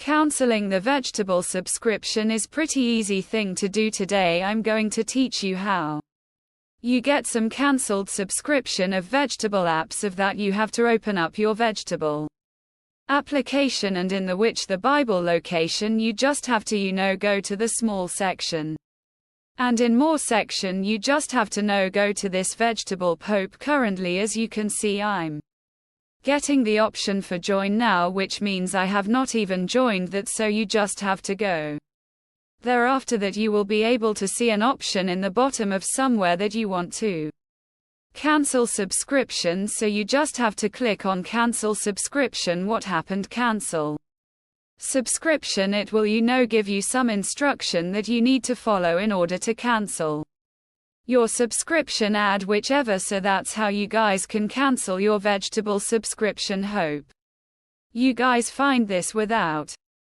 Cancelling the Widgetable subscription is pretty easy thing to do. Today I'm going to teach you how. You get some cancelled subscription of Widgetable apps of that you have to open up your Widgetable application, and in the which the Bible location you just have to go to the small section. And in more section you just have to go to this Widgetable Pope. Currently as you can see I'm getting the option for join now, which means I have not even joined that, so you just have to go. Thereafter that you will be able to see an option in the bottom of somewhere that you want to cancel subscription, so you just have to click on cancel subscription. What happened? Cancel subscription. It will give you some instruction that you need to follow in order to cancel your subscription, add whichever, so that's how you guys can cancel your Widgetable subscription. Hope you guys find this without